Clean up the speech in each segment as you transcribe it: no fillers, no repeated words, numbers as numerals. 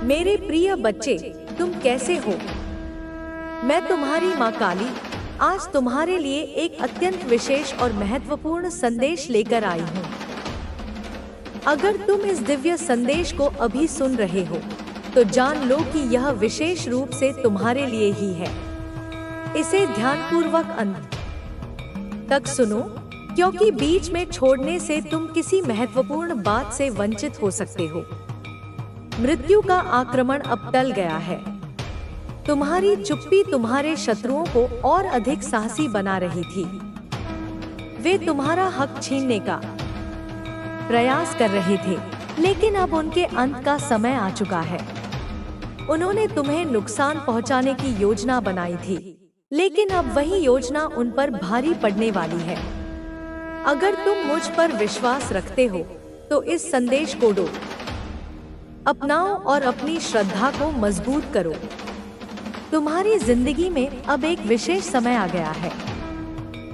मेरे प्रिय बच्चे, तुम कैसे हो? मैं तुम्हारी माँ काली आज तुम्हारे लिए एक अत्यंत विशेष और महत्वपूर्ण संदेश लेकर आई हूँ। अगर तुम इस दिव्य संदेश को अभी सुन रहे हो, तो जान लो कि यह विशेष रूप से तुम्हारे लिए ही है। इसे ध्यानपूर्वक अंत तक सुनो, क्योंकि बीच में छोड़ने से तुम किसी महत्वपूर्ण बात से वंचित हो सकते हो। मृत्यु का आक्रमण अब टल गया है। तुम्हारी चुप्पी तुम्हारे शत्रुओं को और अधिक साहसी बना रही थी। वे तुम्हारा हक छीनने का प्रयास कर रहे थे, लेकिन अब उनके अंत का समय आ चुका है। उन्होंने तुम्हें नुकसान पहुंचाने की योजना बनाई थी, लेकिन अब वही योजना उन पर भारी पड़ने वाली है। अगर तुम मुझ पर विश्वास रखते हो, तो इस संदेश को अपनाओ और अपनी श्रद्धा को मजबूत करो। तुम्हारी जिंदगी में अब एक विशेष समय आ गया है।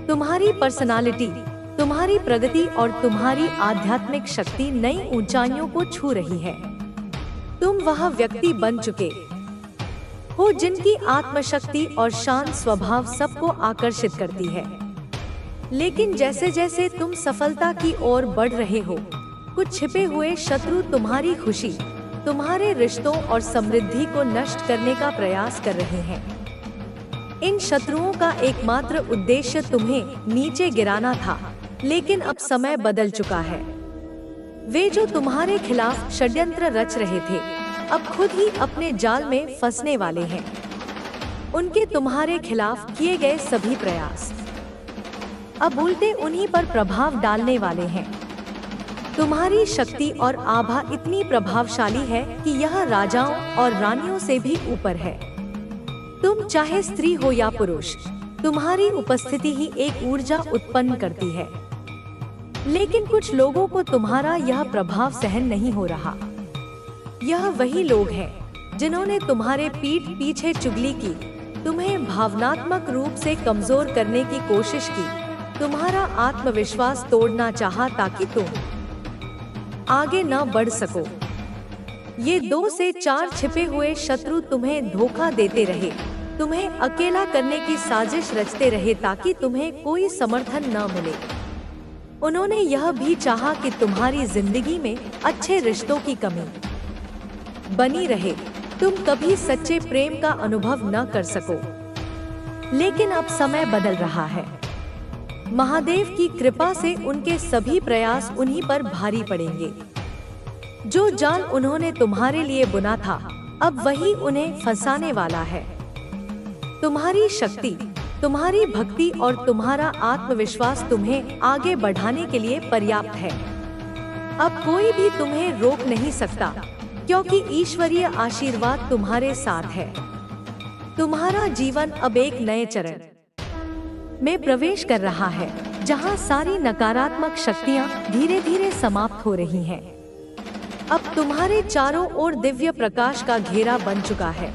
तुम्हारी पर्सनालिटी, तुम्हारी प्रगति और तुम्हारी आध्यात्मिक शक्ति नई ऊंचाइयों को छू रही है। तुम वह व्यक्ति बन चुके हो जिनकी आत्मशक्ति और शांत स्वभाव सबको आकर्षित करती है। लेकिन जैसे जैसे तुम सफलता की ओर बढ़ रहे हो, कुछ छिपे हुए शत्रु तुम्हारी खुशी, तुम्हारे रिश्तों और समृद्धि को नष्ट करने का प्रयास कर रहे हैं। इन शत्रुओं का एकमात्र उद्देश्य तुम्हें नीचे गिराना था, लेकिन अब समय बदल चुका है। वे जो तुम्हारे खिलाफ षड्यंत्र रच रहे थे, अब खुद ही अपने जाल में फंसने वाले हैं। उनके तुम्हारे खिलाफ किए गए सभी प्रयास अब उल्टे उन्हीं पर प्रभाव डालने वाले हैं। तुम्हारी शक्ति और आभा इतनी प्रभावशाली है कि यह राजाओं और रानियों से भी ऊपर है। तुम चाहे स्त्री हो या पुरुष, तुम्हारी उपस्थिति ही एक ऊर्जा उत्पन्न करती है। लेकिन कुछ लोगों को तुम्हारा यह प्रभाव सहन नहीं हो रहा। यह वही लोग हैं जिन्होंने तुम्हारे पीठ पीछे चुगली की, तुम्हें भावनात्मक रूप से कमजोर करने की कोशिश की, तुम्हारा आत्मविश्वास तोड़ना चाहा ताकि तुम आगे न बढ़ सको। ये 2 से 4 छिपे हुए शत्रु तुम्हें धोखा देते रहे, तुम्हें अकेला करने की साजिश रचते रहे ताकि तुम्हें कोई समर्थन न मिले। उन्होंने यह भी चाहा कि तुम्हारी जिंदगी में अच्छे रिश्तों की कमी बनी रहे, तुम कभी सच्चे प्रेम का अनुभव न कर सको। लेकिन अब समय बदल रहा है। महादेव की कृपा से उनके सभी प्रयास उन्हीं पर भारी पड़ेंगे। जो जाल उन्होंने तुम्हारे लिए बुना था, अब वही उन्हें फंसाने वाला है। तुम्हारी शक्ति, तुम्हारी भक्ति और तुम्हारा आत्मविश्वास तुम्हें आगे बढ़ाने के लिए पर्याप्त है। अब कोई भी तुम्हें रोक नहीं सकता, क्योंकि ईश्वरीय आशीर्वाद तुम्हारे साथ है। तुम्हारा जीवन अब एक नए चरण में प्रवेश कर रहा है, जहां सारी नकारात्मक शक्तियां धीरे धीरे समाप्त हो रही हैं। अब तुम्हारे चारों ओर दिव्य प्रकाश का घेरा बन चुका है,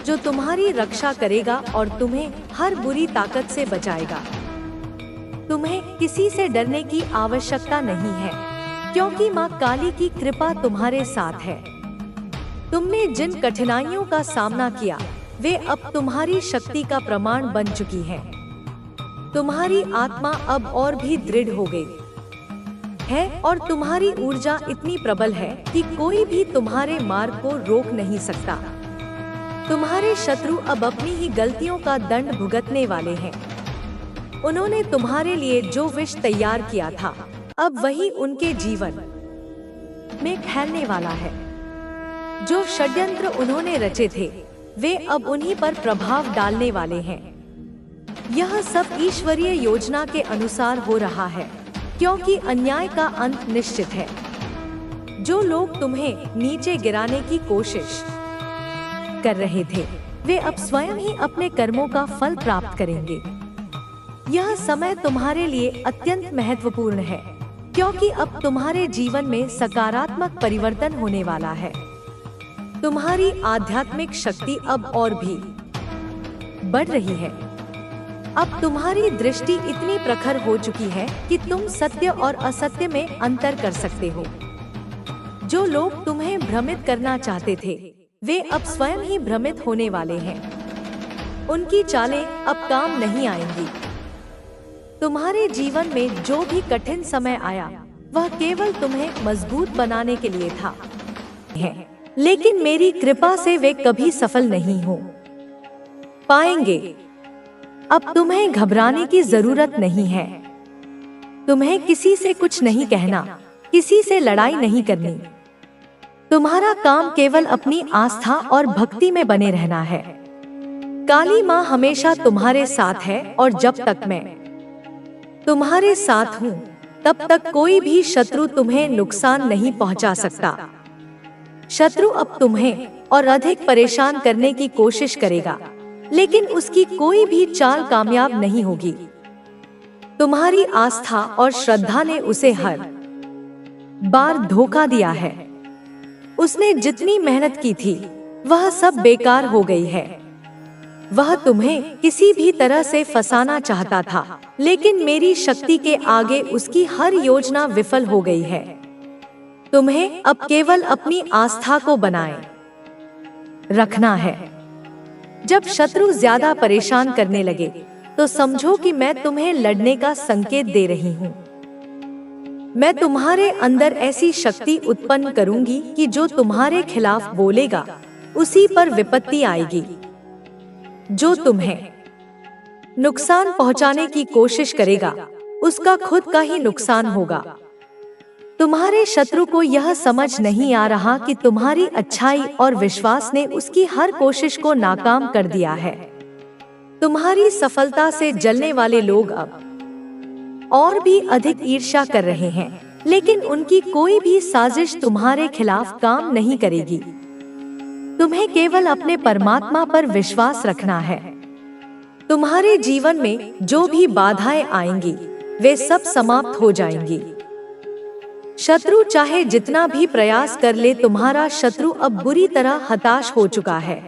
जो तुम्हारी रक्षा करेगा और तुम्हें हर बुरी ताकत से बचाएगा। तुम्हें किसी से डरने की आवश्यकता नहीं है, क्योंकि माँ काली की कृपा तुम्हारे साथ है। तुमने जिन कठिनाइयों का सामना किया, वे अब तुम्हारी शक्ति का प्रमाण बन चुकी हैं। तुम्हारी आत्मा अब और भी दृढ़ हो गई है और तुम्हारी ऊर्जा इतनी प्रबल है कि कोई भी तुम्हारे मार्ग को रोक नहीं सकता। तुम्हारे शत्रु अब अपनी ही गलतियों का दंड भुगतने वाले हैं। उन्होंने तुम्हारे लिए जो विष तैयार किया था, अब वही उनके जीवन में फैलने वाला है। जो षड्यंत्र उन्होंने रचे थे, वे अब उन्हीं पर प्रभाव डालने वाले हैं। यह सब ईश्वरीय योजना के अनुसार हो रहा है, क्योंकि अन्याय का अंत निश्चित है। जो लोग तुम्हें नीचे गिराने की कोशिश कर रहे थे, वे अब स्वयं ही अपने कर्मों का फल प्राप्त करेंगे। यह समय तुम्हारे लिए अत्यंत महत्वपूर्ण है, क्योंकि अब तुम्हारे जीवन में सकारात्मक परिवर्तन होने वाला है। तुम्हारी आध्यात्मिक शक्ति अब और भी बढ़ रही है। अब तुम्हारी दृष्टि इतनी प्रखर हो चुकी है कि तुम सत्य और असत्य में अंतर कर सकते हो। जो लोग तुम्हें भ्रमित करना चाहते थे, वे अब स्वयं ही भ्रमित होने वाले हैं। उनकी चालें अब काम नहीं आएंगी। तुम्हारे जीवन में जो भी कठिन समय आया वह केवल तुम्हें मजबूत बनाने के लिए था, लेकिन मेरी कृपा से वे कभी सफल नहीं हो पाएंगे। अब तुम्हें घबराने की जरूरत नहीं है। तुम्हें किसी से कुछ नहीं कहना, किसी से लड़ाई नहीं करनी। तुम्हारा काम केवल अपनी आस्था और भक्ति में बने रहना है। काली माँ हमेशा तुम्हारे साथ है और जब तक मैं तुम्हारे साथ हूँ तब तक कोई भी शत्रु तुम्हें नुकसान नहीं पहुँचा सकता। शत्रु अब तुम्हें और अधिक परेशान करने की कोशिश करेगा, लेकिन उसकी कोई भी चाल कामयाब नहीं होगी। तुम्हारी आस्था और श्रद्धा ने उसे हर बार धोखा दिया है। उसने जितनी मेहनत की थी वह सब बेकार हो गई है। वह तुम्हें किसी भी तरह से फंसाना चाहता था, लेकिन मेरी शक्ति के आगे उसकी हर योजना विफल हो गई है। तुम्हें अब केवल अपनी आस्था को बनाए रखना है। जब शत्रु ज्यादा परेशान करने लगे तो समझो कि मैं तुम्हें लड़ने का संकेत दे रही हूँ। मैं तुम्हारे अंदर ऐसी शक्ति उत्पन्न करूंगी कि जो तुम्हारे खिलाफ बोलेगा उसी पर विपत्ति आएगी। जो तुम्हें नुकसान पहुंचाने की कोशिश करेगा उसका खुद का ही नुकसान होगा। तुम्हारे शत्रु को यह समझ नहीं आ रहा कि तुम्हारी अच्छाई और विश्वास ने उसकी हर कोशिश को नाकाम कर दिया है। तुम्हारी सफलता से जलने वाले लोग अब और भी अधिक ईर्ष्या कर रहे हैं, लेकिन उनकी कोई भी साजिश तुम्हारे खिलाफ काम नहीं करेगी। तुम्हें केवल अपने परमात्मा पर विश्वास रखना है। तुम्हारे जीवन में जो भी बाधाएं आएंगी वे सब समाप्त हो जाएंगी। शत्रु चाहे जितना भी प्रयास कर ले, तुम्हारा शत्रु अब बुरी तरह हताश हो चुका है।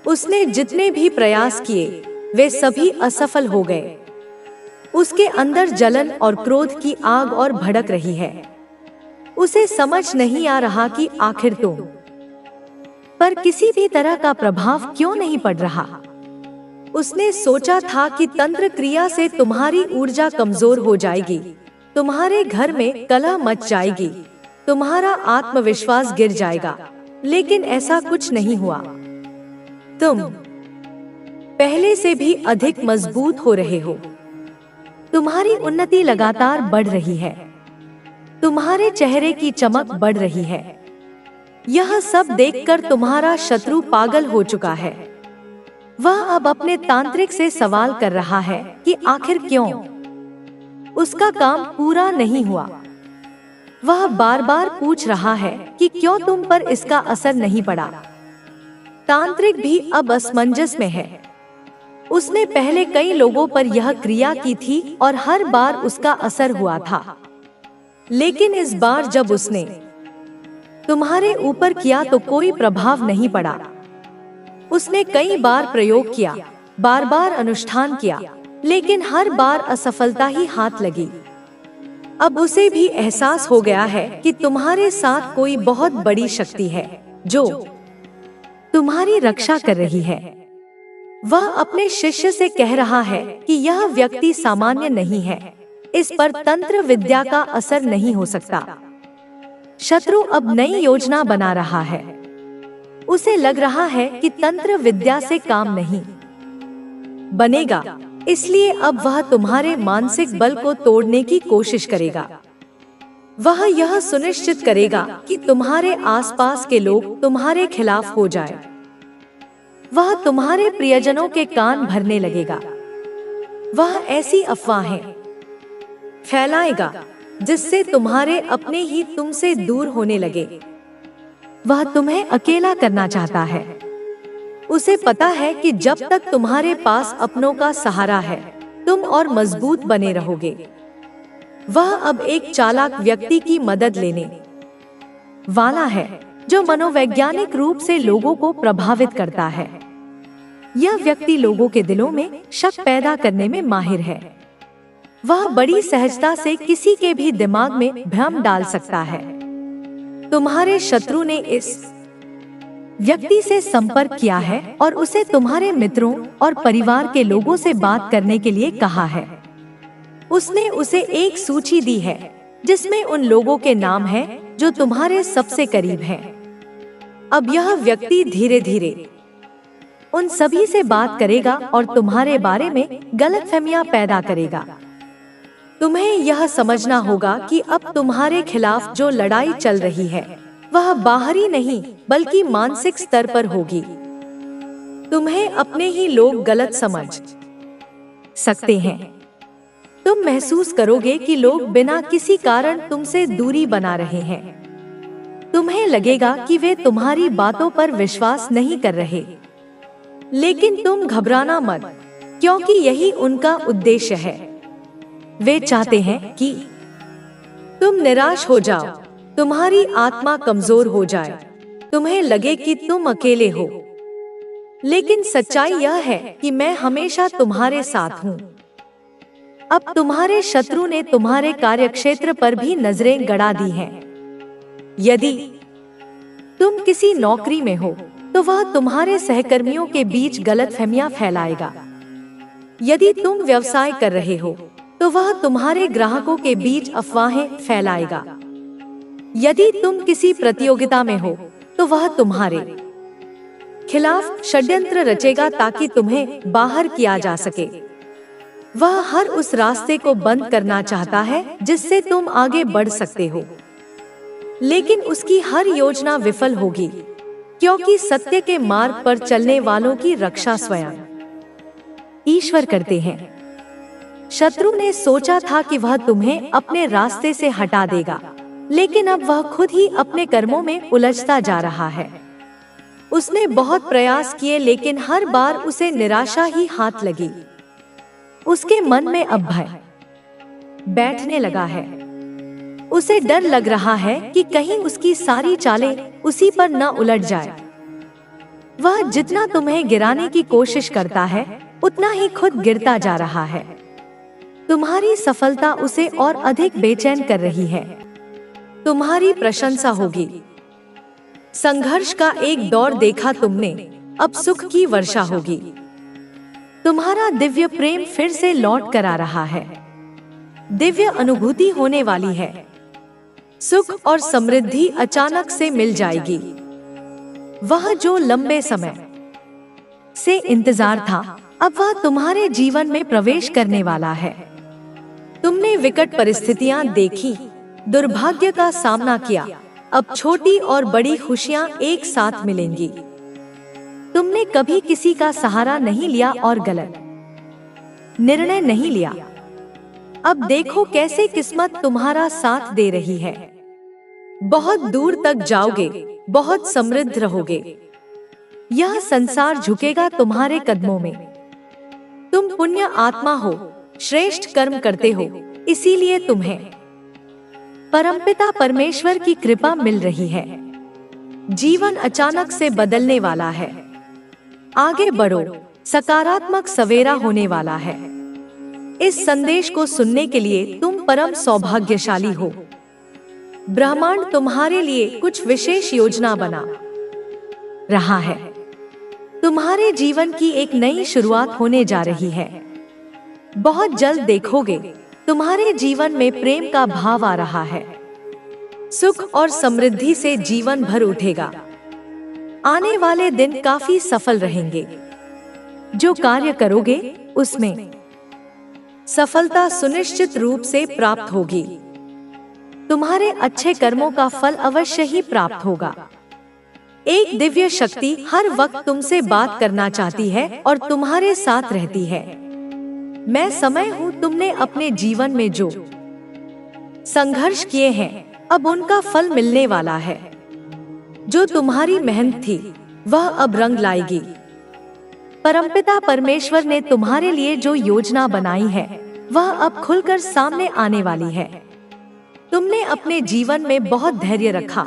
उसने जितने भी प्रयास किए वे सभी असफल हो गए। उसके अंदर जलन और क्रोध की आग और भड़क रही है। उसे समझ नहीं आ रहा कि आखिर तुम पर किसी भी तरह का प्रभाव क्यों नहीं पड़ रहा। उसने सोचा था कि तंत्र क्रिया से तुम्हारी ऊर्जा कमजोर हो जाएगी, तुम्हारे घर में कलह मच जाएगी, तुम्हारा आत्मविश्वास गिर जाएगा, लेकिन ऐसा कुछ नहीं हुआ। तुम पहले से भी अधिक मजबूत हो रहे हो। तुम्हारी उन्नति लगातार बढ़ रही है। तुम्हारे चेहरे की चमक बढ़ रही है। यह सब देखकर तुम्हारा शत्रु पागल हो चुका है। वह अब अपने तांत्रिक से सवाल कर रहा है कि आखिर क्यों उसका काम पूरा नहीं हुआ। वह बार बार पूछ रहा है कि क्यों तुम पर इसका असर नहीं पड़ा। तांत्रिक भी अब असमंजस में है। उसने पहले कई लोगों पर यह क्रिया की थी और हर बार उसका असर हुआ था, लेकिन इस बार जब उसने तुम्हारे ऊपर किया तो कोई प्रभाव नहीं पड़ा। उसने कई बार प्रयोग किया, बार बार अनुष्ठान किया, लेकिन हर बार असफलता ही हाथ लगी। अब उसे भी एहसास हो गया है कि तुम्हारे साथ कोई बहुत बड़ी शक्ति है जो तुम्हारी रक्षा कर रही है। वह अपने शिष्य से कह रहा है कि यह व्यक्ति सामान्य नहीं है, इस पर तंत्र विद्या का असर नहीं हो सकता। शत्रु अब नई योजना बना रहा है। उसे लग रहा है कि तंत्र विद्या से काम नहीं बनेगा, इसलिए अब वह तुम्हारे मानसिक बल को तोड़ने की कोशिश करेगा। वह यह सुनिश्चित करेगा कि तुम्हारे आसपास के लोग तुम्हारे खिलाफ हो जाएं। वह तुम्हारे प्रियजनों के कान भरने लगेगा। वह ऐसी अफवाहें फैलाएगा जिससे तुम्हारे अपने ही तुमसे दूर होने लगे। वह तुम्हें अकेला करना चाहता है। उसे पता है कि जब तक तुम्हारे पास अपनों का सहारा है तुम और मजबूत बने रहोगे। वह अब एक चालाक व्यक्ति की मदद लेने वाला है जो मनोवैज्ञानिक रूप से लोगों को प्रभावित करता है। यह व्यक्ति लोगों के दिलों में शक पैदा करने में माहिर है। वह बड़ी सहजता से किसी के भी दिमाग में भ्रम डाल सकता है। तुम्हारे शत्रु ने इस व्यक्ति से संपर्क किया है और उसे तुम्हारे मित्रों और परिवार के लोगों से बात करने के लिए कहा है। उसने उसे एक सूची दी है जिसमें उन लोगों के नाम हैं जो तुम्हारे सबसे करीब हैं। अब यह व्यक्ति धीरे धीरे उन सभी से बात करेगा और तुम्हारे बारे में गलतफहमियां पैदा करेगा। तुम्हें यह समझना होगा कि अब तुम्हारे खिलाफ जो लड़ाई चल रही है वह बाहरी नहीं बल्कि मानसिक स्तर पर होगी। तुम्हें अपने ही लोग गलत समझ सकते हैं। तुम महसूस करोगे कि लोग बिना किसी कारण तुमसे दूरी बना रहे हैं। तुम्हें लगेगा कि वे तुम्हारी बातों पर विश्वास नहीं कर रहे, लेकिन तुम घबराना मत, क्योंकि यही उनका उद्देश्य है। वे चाहते हैं कि तुम निराश हो जाओ, तुम्हारी आत्मा कमजोर हो जाए, तुम्हें लगे कि तुम अकेले हो। लेकिन सच्चाई यह है कि मैं हमेशा तुम्हारे साथ हूँ। अब तुम्हारे शत्रु ने तुम्हारे कार्यक्षेत्र पर भी नजरें गड़ा दी हैं। यदि तुम किसी नौकरी में हो तो वह तुम्हारे सहकर्मियों के बीच गलतफहमियां फैलाएगा। यदि तुम व्यवसाय कर रहे हो तो वह तुम्हारे ग्राहकों के बीच अफवाहें फैलाएगा। यदि तुम किसी प्रतियोगिता में हो तो वह तुम्हारे खिलाफ षड्यंत्र रचेगा ताकि तुम्हें बाहर किया जा सके। वह हर उस रास्ते को बंद करना चाहता है जिससे तुम आगे बढ़ सकते हो, लेकिन उसकी हर योजना विफल होगी, क्योंकि सत्य के मार्ग पर चलने वालों की रक्षा स्वयं ईश्वर करते हैं। शत्रु ने सोचा था कि वह तुम्हें अपने रास्ते से हटा देगा, लेकिन अब वह खुद ही अपने कर्मों में उलझता जा रहा है। उसने बहुत प्रयास किए, लेकिन हर बार उसे निराशा ही हाथ लगी। उसके मन में अब भय बैठने लगा है। उसे डर लग रहा है कि कहीं उसकी सारी चालें उसी पर न उलट जाए। वह जितना तुम्हें गिराने की कोशिश करता है उतना ही खुद गिरता जा रहा है। तुम्हारी सफलता उसे और अधिक बेचैन कर रही है। तुम्हारी प्रशंसा होगी। संघर्ष का एक दौर देखा तुमने, अब सुख की वर्षा होगी। तुम्हारा दिव्य प्रेम फिर से लौट कर आ रहा है। दिव्य अनुभूति होने वाली है। सुख और समृद्धि अचानक से मिल जाएगी। वह जो लंबे समय से इंतजार था, अब वह तुम्हारे जीवन में प्रवेश करने वाला है। तुमने विकट परिस्थितियां देखी, दुर्भाग्य का सामना किया, अब छोटी और बड़ी खुशियां एक साथ मिलेंगी। तुमने कभी किसी का सहारा नहीं लिया और गलत निर्णय नहीं लिया। अब देखो कैसे किस्मत तुम्हारा साथ दे रही है। बहुत दूर तक जाओगे, बहुत समृद्ध रहोगे। यह संसार झुकेगा तुम्हारे कदमों में। तुम पुण्य आत्मा हो, श्रेष्ठ कर्म करते हो, इसीलिए तुम्हें परमपिता परमेश्वर की कृपा मिल रही है। जीवन अचानक से बदलने वाला है। आगे बढ़ो, सकारात्मक सवेरा होने वाला है। इस संदेश को सुनने के लिए तुम परम सौभाग्यशाली हो। ब्रह्मांड तुम्हारे लिए कुछ विशेष योजना बना रहा है। तुम्हारे जीवन की एक नई शुरुआत होने जा रही है। बहुत जल्द देखोगे तुम्हारे जीवन में प्रेम का भाव आ रहा है। सुख और समृद्धि से जीवन भर उठेगा। आने वाले दिन काफी सफल रहेंगे। जो कार्य करोगे उसमें सफलता सुनिश्चित रूप से प्राप्त होगी। तुम्हारे अच्छे कर्मों का फल अवश्य ही प्राप्त होगा। एक दिव्य शक्ति हर वक्त तुमसे बात करना चाहती है और तुम्हारे साथ रहती है। मैं समय हूँ, तुमने अपने जीवन में जो संघर्ष किए हैं अब उनका फल मिलने वाला है। जो तुम्हारी मेहनत थी वह अब रंग लाएगी। परमपिता परमेश्वर ने तुम्हारे लिए जो योजना बनाई है वह अब खुलकर सामने आने वाली है। तुमने अपने जीवन में बहुत धैर्य रखा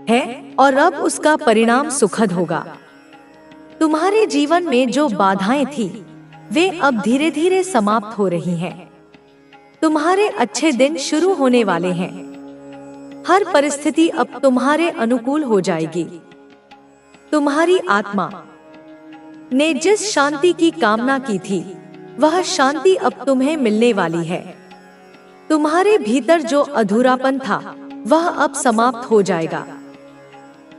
है और अब उसका परिणाम सुखद होगा। तुम्हारे जीवन में जो बाधाएं थी वे अब धीरे धीरे समाप्त हो रही हैं। तुम्हारे अच्छे दिन शुरू होने वाले हैं। हर परिस्थिति अब तुम्हारे अनुकूल हो जाएगी। तुम्हारी आत्मा ने जिस शांति की कामना की थी, वह शांति अब तुम्हें मिलने वाली है। तुम्हारे भीतर जो अधूरापन था, वह अब समाप्त हो जाएगा।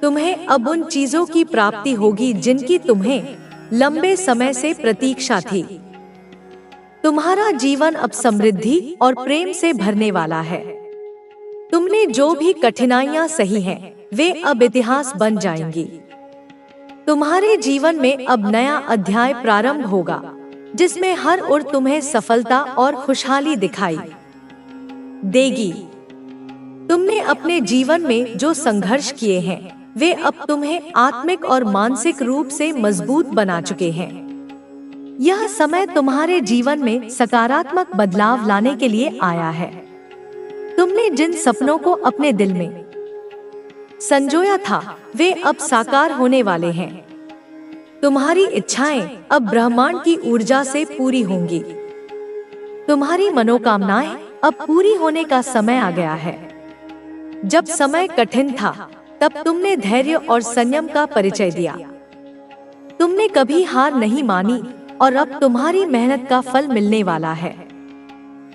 तुम्हें अब उन चीजों की प्राप्ति होगी जिनकी तुम्हें लंबे समय से प्रतीक्षा थी। तुम्हारा जीवन अब समृद्धि और प्रेम से भरने वाला है। तुमने जो भी कठिनाइयां सही हैं, वे अब इतिहास बन जाएंगी। तुम्हारे जीवन में अब नया अध्याय प्रारंभ होगा, जिसमें हर ओर तुम्हें सफलता और खुशहाली दिखाई देगी। तुमने अपने जीवन में जो संघर्ष किए हैं, वे अब तुम्हें आत्मिक और मानसिक रूप से मजबूत बना चुके हैं। यह समय तुम्हारे जीवन में सकारात्मक बदलाव लाने के लिए आया है। तुमने जिन सपनों को अपने दिल में संजोया था, वे अब साकार होने वाले हैं। तुम्हारी इच्छाएं अब ब्रह्मांड की ऊर्जा से पूरी होंगी। तुम्हारी मनोकामनाएं अब पूरी होने का समय आ गया है। जब समय कठिन था, तब तुमने धैर्य और संयम का परिचय दिया। तुमने कभी हार नहीं मानी और अब तुम्हारी मेहनत का फल मिलने वाला है।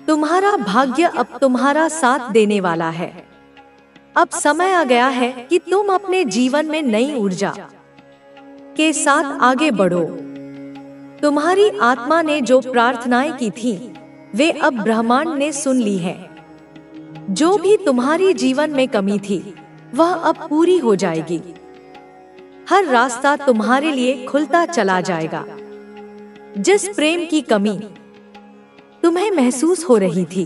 तुम्हारा भाग्य अब तुम्हारा साथ देने वाला है। अब समय आ गया है कि तुम अपने जीवन में नई ऊर्जा के साथ आगे बढ़ो। तुम्हारी आत्मा ने जो प्रार्थनाएं की थी, वे अब ब्रह्मांड ने सुन ली हैं। जो भी तुम्हारी जीवन में कमी थी, वह अब पूरी हो जाएगी। हर रास्ता तुम्हारे लिए खुलता चला जाएगा। जिस प्रेम की कमी तुम्हें महसूस हो रही थी,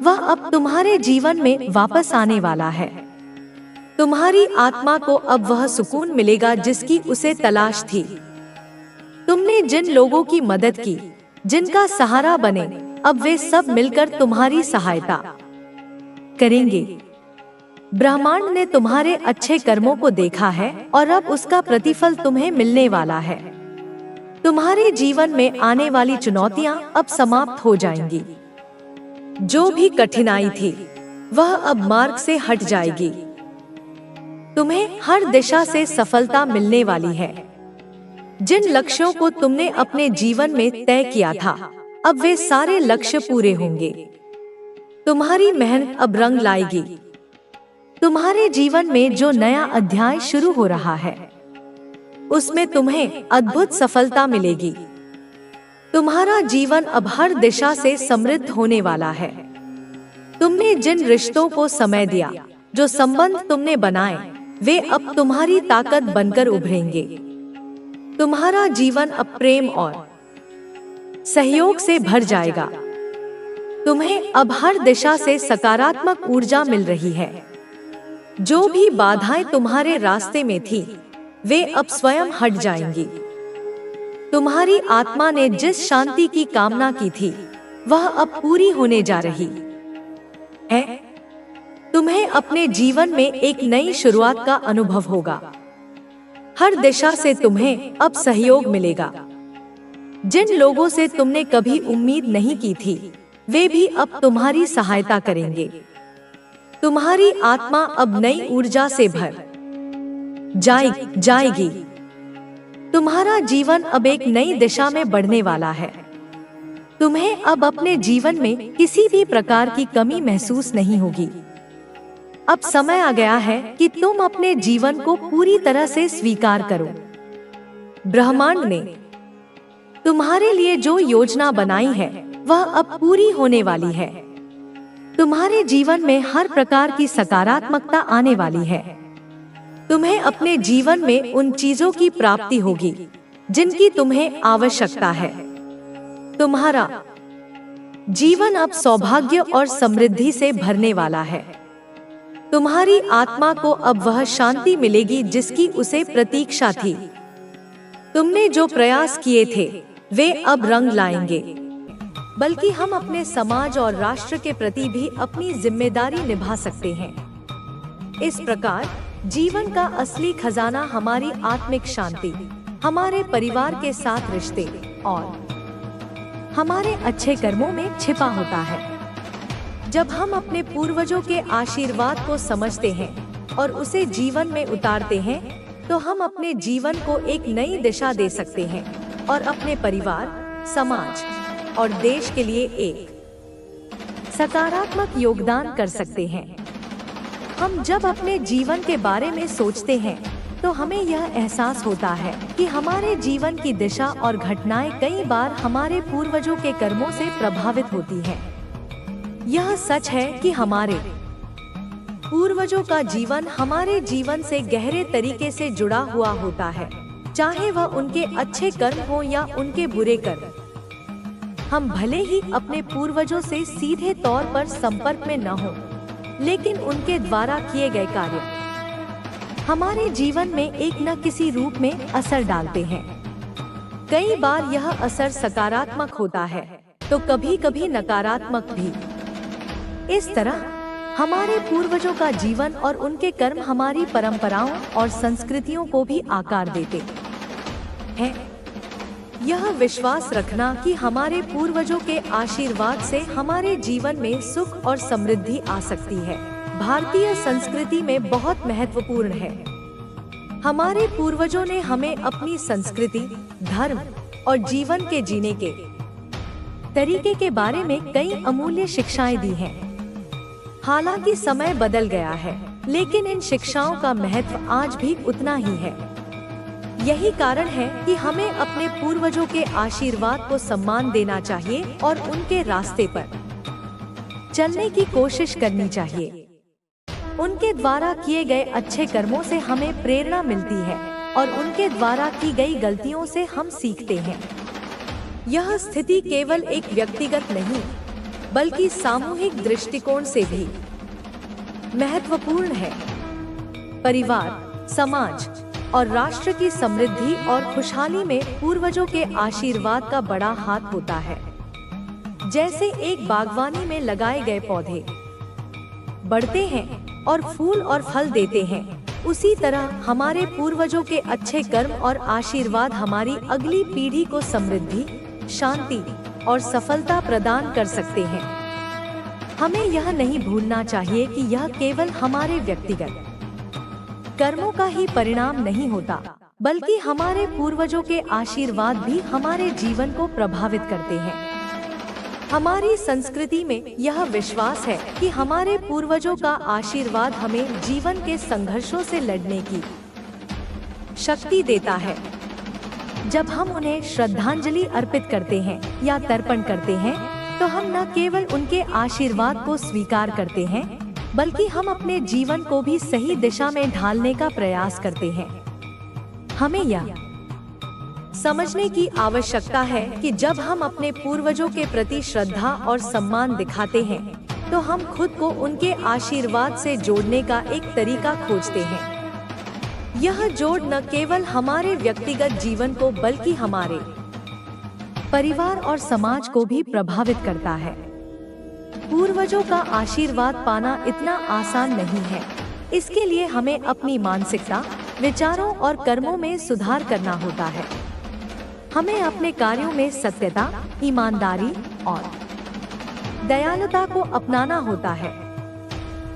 वह अब तुम्हारे जीवन में वापस आने वाला है। तुम्हारी आत्मा को अब वह सुकून मिलेगा जिसकी उसे तलाश थी। तुमने जिन लोगों की मदद की, जिनका सहारा बने, अब वे सब मिलकर तुम्हारी सहायता करेंगे। ब्रह्मांड ने तुम्हारे अच्छे कर्मों को देखा है और अब उसका प्रतिफल तुम्हें मिलने वाला है। तुम्हारे जीवन में आने वाली चुनौतियां अब समाप्त हो जाएंगी। जो भी कठिनाई थी, वह अब मार्ग से हट जाएगी। तुम्हें हर दिशा से सफलता मिलने वाली है। जिन लक्ष्यों को तुमने अपने जीवन में तय किया था, अब वे सारे लक्ष्य पूरे होंगे। तुम्हारी मेहनत अब रंग लाएगी। तुम्हारे जीवन में जो नया अध्याय शुरू हो रहा है, उसमें तुम्हें अद्भुत सफलता मिलेगी। तुम्हारा जीवन अब हर दिशा से समृद्ध होने वाला है। तुमने जिन रिश्तों को समय दिया, जो संबंध तुमने बनाए, वे अब तुम्हारी ताकत बनकर उभरेंगे। तुम्हारा जीवन अब प्रेम और सहयोग से भर जाएगा। तुम्हें अब हर दिशा से सकारात्मक ऊर्जा मिल रही है। जो भी बाधाएं तुम्हारे रास्ते में थी, वे अब स्वयं हट जाएंगी। तुम्हारी आत्मा ने जिस शांति की कामना की थी, वह अब पूरी होने जा रही है। तुम्हें अपने जीवन में एक नई शुरुआत का अनुभव होगा। हर दिशा से तुम्हें अब सहयोग मिलेगा। जिन लोगों से तुमने कभी उम्मीद नहीं की थी, वे भी अब तुम्हारी सहायता करेंगे। तुम्हारी आत्मा अब नई ऊर्जा से भर जाएगी। तुम्हारा जीवन अब एक नई दिशा में बढ़ने वाला है। तुम्हें अब अपने जीवन में किसी भी प्रकार की कमी महसूस नहीं होगी। अब समय आ गया है कि तुम अपने जीवन को पूरी तरह से स्वीकार करो। ब्रह्मांड ने तुम्हारे लिए जो योजना बनाई है, वह अब पूरी होने वाली है। तुम्हारे जीवन में हर प्रकार की सकारात्मकता आने वाली है। तुम्हें अपने जीवन में उन चीजों की प्राप्ति होगी जिनकी तुम्हें आवश्यकता है। तुम्हारा जीवन अब सौभाग्य और समृद्धि से भरने वाला है। तुम्हारी आत्मा को अब वह शांति मिलेगी जिसकी उसे प्रतीक्षा थी। तुमने जो प्रयास किए थे, वे अब रंग लाएंगे। बल्कि हम अपने समाज और राष्ट्र के प्रति भी अपनी जिम्मेदारी निभा सकते हैं। इस प्रकार जीवन का असली खजाना हमारी आत्मिक शांति, हमारे परिवार के साथ रिश्ते और हमारे अच्छे कर्मों में छिपा होता है। जब हम अपने पूर्वजों के आशीर्वाद को समझते हैं और उसे जीवन में उतारते हैं, तो हम अपने जीवन को एक नई दिशा दे सकते हैं और अपने परिवार, समाज और देश के लिए एक सकारात्मक योगदान कर सकते हैं। हम जब अपने जीवन के बारे में सोचते हैं तो हमें यह एहसास होता है कि हमारे जीवन की दिशा और घटनाएं कई बार हमारे पूर्वजों के कर्मों से प्रभावित होती हैं। यह सच है कि हमारे पूर्वजों का जीवन हमारे जीवन से गहरे तरीके से जुड़ा हुआ होता है, चाहे वह उनके अच्छे कर्म हो या उनके बुरे कर्म। हम भले ही अपने पूर्वजों से सीधे तौर पर संपर्क में न हो, लेकिन उनके द्वारा किए गए कार्य हमारे जीवन में एक न किसी रूप में असर डालते हैं। कई बार यह असर सकारात्मक होता है तो कभी कभी नकारात्मक भी। इस तरह हमारे पूर्वजों का जीवन और उनके कर्म हमारी परंपराओं और संस्कृतियों को भी आकार देते हैं। यह विश्वास रखना कि हमारे पूर्वजों के आशीर्वाद से हमारे जीवन में सुख और समृद्धि आ सकती है, भारतीय संस्कृति में बहुत महत्वपूर्ण है। हमारे पूर्वजों ने हमें अपनी संस्कृति, धर्म और जीवन के जीने के तरीके के बारे में कई अमूल्य शिक्षाएं दी हैं। हालांकि समय बदल गया है, लेकिन इन शिक्षाओं का महत्व आज भी उतना ही है। यही कारण है कि हमें अपने पूर्वजों के आशीर्वाद को सम्मान देना चाहिए और उनके रास्ते पर चलने की कोशिश करनी चाहिए। उनके द्वारा किए गए अच्छे कर्मों से हमें प्रेरणा मिलती है और उनके द्वारा की गई गलतियों से हम सीखते हैं। यह स्थिति केवल एक व्यक्तिगत नहीं, बल्कि सामूहिक दृष्टिकोण से भी महत्वपूर्ण है। परिवार, समाज और राष्ट्र की समृद्धि और खुशहाली में पूर्वजों के आशीर्वाद का बड़ा हाथ होता है। जैसे एक बागवानी में लगाए गए पौधे बढ़ते हैं और फूल और फल देते हैं, उसी तरह हमारे पूर्वजों के अच्छे कर्म और आशीर्वाद हमारी अगली पीढ़ी को समृद्धि, शांति और सफलता प्रदान कर सकते हैं। हमें यह नहीं भूलना चाहिए कि यह केवल हमारे व्यक्तिगत कर्मों का ही परिणाम नहीं होता, बल्कि हमारे पूर्वजों के आशीर्वाद भी हमारे जीवन को प्रभावित करते हैं। हमारी संस्कृति में यह विश्वास है कि हमारे पूर्वजों का आशीर्वाद हमें जीवन के संघर्षों से लड़ने की शक्ति देता है। जब हम उन्हें श्रद्धांजलि अर्पित करते हैं या तर्पण करते हैं, तो हम न केवल उनके आशीर्वाद को स्वीकार करते हैं, बल्कि हम अपने जीवन को भी सही दिशा में ढालने का प्रयास करते हैं। हमें यह समझने की आवश्यकता है कि जब हम अपने पूर्वजों के प्रति श्रद्धा और सम्मान दिखाते हैं, तो हम खुद को उनके आशीर्वाद से जोड़ने का एक तरीका खोजते हैं। यह जोड़ न केवल हमारे व्यक्तिगत जीवन को बल्कि हमारे परिवार और समाज को भी प्रभावित करता है। पूर्वजों का आशीर्वाद पाना इतना आसान नहीं है। इसके लिए हमें अपनी मानसिकता, विचारों और कर्मों में सुधार करना होता है। हमें अपने कार्यों में सत्यता, ईमानदारी और दयालुता को अपनाना होता है।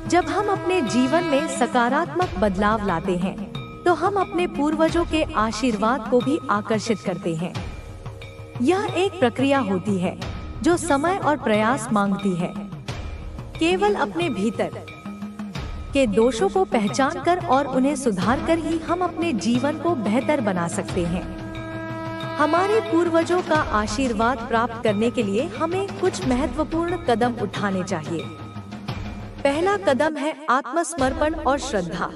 जब हम अपने जीवन में सकारात्मक बदलाव लाते हैं, तो हम अपने पूर्वजों के आशीर्वाद को भी आकर्षित करते हैं। यह एक प्रक्रिया होती है जो समय और प्रयास मांगती है। केवल अपने भीतर के दोषों को पहचानकर और उन्हें सुधार कर ही हम अपने जीवन को बेहतर बना सकते हैं। हमारे पूर्वजों का आशीर्वाद प्राप्त करने के लिए हमें कुछ महत्वपूर्ण कदम उठाने चाहिए। पहला कदम है आत्मसमर्पण और श्रद्धा।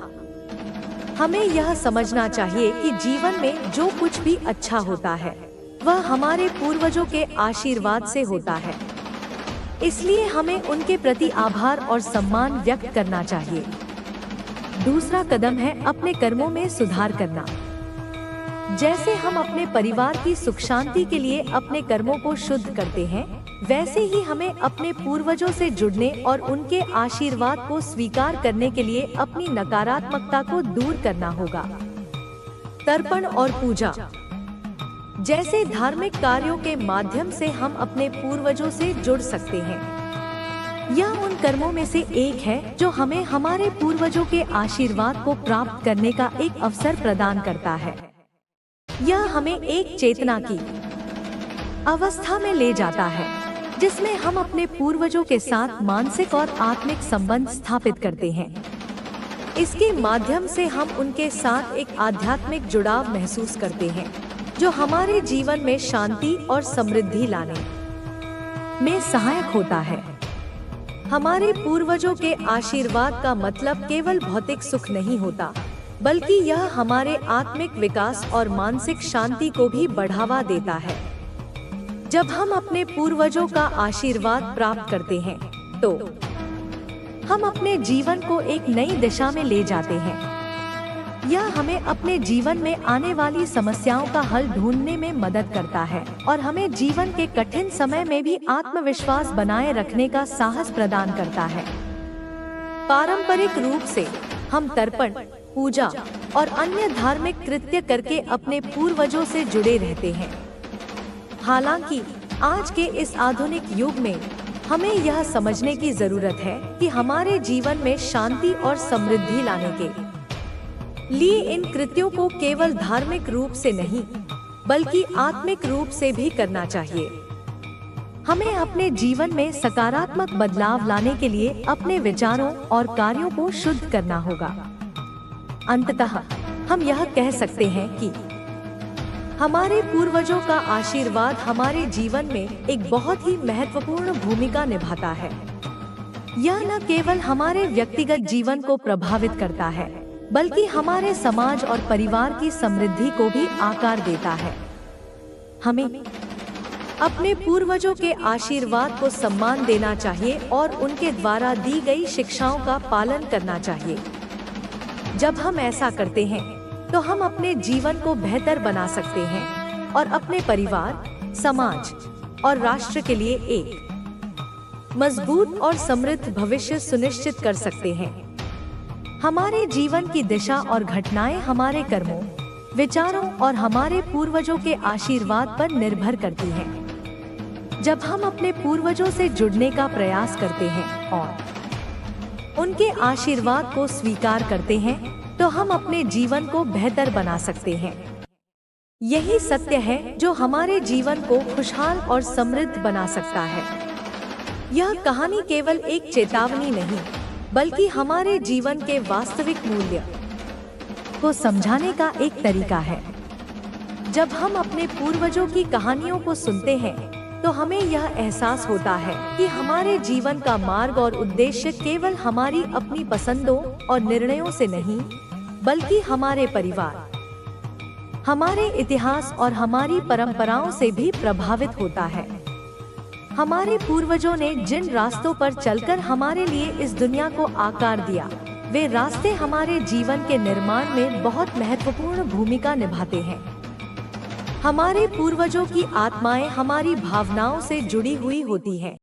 हमें यह समझना चाहिए कि जीवन में जो कुछ भी अच्छा होता है, वह हमारे पूर्वजों के आशीर्वाद से होता है। इसलिए हमें उनके प्रति आभार और सम्मान व्यक्त करना चाहिए। दूसरा कदम है अपने कर्मों में सुधार करना। जैसे हम अपने परिवार की सुख शांति के लिए अपने कर्मों को शुद्ध करते हैं, वैसे ही हमें अपने पूर्वजों से जुड़ने और उनके आशीर्वाद को स्वीकार करने के लिए अपनी नकारात्मकता को दूर करना होगा। तर्पण और पूजा जैसे धार्मिक कार्यों के माध्यम से हम अपने पूर्वजों से जुड़ सकते हैं। यह उन कर्मों में से एक है जो हमें हमारे पूर्वजों के आशीर्वाद को प्राप्त करने का एक अवसर प्रदान करता है। यह हमें एक चेतना की अवस्था में ले जाता है जिसमें हम अपने पूर्वजों के साथ मानसिक और आत्मिक संबंध स्थापित करते हैं। इसके माध्यम से हम उनके साथ एक आध्यात्मिक जुड़ाव महसूस करते हैं जो हमारे जीवन में शांति और समृद्धि लाने में सहायक होता है। हमारे पूर्वजों के आशीर्वाद का मतलब केवल भौतिक सुख नहीं होता, बल्कि यह हमारे आत्मिक विकास और मानसिक शांति को भी बढ़ावा देता है। जब हम अपने पूर्वजों का आशीर्वाद प्राप्त करते हैं, तो हम अपने जीवन को एक नई दिशा में ले जाते हैं। यह हमें अपने जीवन में आने वाली समस्याओं का हल ढूंढने में मदद करता है और हमें जीवन के कठिन समय में भी आत्मविश्वास बनाए रखने का साहस प्रदान करता है। पारंपरिक रूप से हम तर्पण, पूजा और अन्य धार्मिक कृत्य करके अपने पूर्वजों से जुड़े रहते हैं। हालांकि आज के इस आधुनिक युग में हमें यह समझने की जरूरत है कि हमारे जीवन में शांति और समृद्धि लाने के लिए इन कृत्यों को केवल धार्मिक रूप से नहीं, बल्कि आत्मिक रूप से भी करना चाहिए। हमें अपने जीवन में सकारात्मक बदलाव लाने के लिए अपने विचारों और कार्यों को शुद्ध करना होगा। अंततः हम यह कह सकते हैं कि हमारे पूर्वजों का आशीर्वाद हमारे जीवन में एक बहुत ही महत्वपूर्ण भूमिका निभाता है। यह न केवल हमारे व्यक्तिगत जीवन को प्रभावित करता है, बल्कि हमारे समाज और परिवार की समृद्धि को भी आकार देता है। हमें अपने पूर्वजों के आशीर्वाद को सम्मान देना चाहिए और उनके द्वारा दी गई शिक्षाओं का पालन करना चाहिए। जब हम ऐसा करते हैं, तो हम अपने जीवन को बेहतर बना सकते हैं और अपने परिवार, समाज और राष्ट्र के लिए एक मजबूत और समृद्ध भविष्य सुनिश्चित कर सकते हैं। हमारे जीवन की दिशा और घटनाएं हमारे कर्मों, विचारों और हमारे पूर्वजों के आशीर्वाद पर निर्भर करती हैं। जब हम अपने पूर्वजों से जुड़ने का प्रयास करते हैं और उनके आशीर्वाद को स्वीकार करते हैं, तो हम अपने जीवन को बेहतर बना सकते हैं। यही सत्य है जो हमारे जीवन को खुशहाल और समृद्ध बना सकता है। यह कहानी केवल एक चेतावनी नहीं, बल्कि हमारे जीवन के वास्तविक मूल्य को समझाने का एक तरीका है। जब हम अपने पूर्वजों की कहानियों को सुनते हैं, तो हमें यह एहसास होता है कि हमारे जीवन का मार्ग और उद्देश्य केवल हमारी अपनी पसंदों और निर्णयों से नहीं, बल्कि हमारे परिवार, हमारे इतिहास और हमारी परंपराओं से भी प्रभावित होता है। हमारे पूर्वजों ने जिन रास्तों पर चलकर हमारे लिए इस दुनिया को आकार दिया, वे रास्ते हमारे जीवन के निर्माण में बहुत महत्वपूर्ण भूमिका निभाते हैं। हमारे पूर्वजों की आत्माएं हमारी भावनाओं से जुड़ी हुई होती हैं।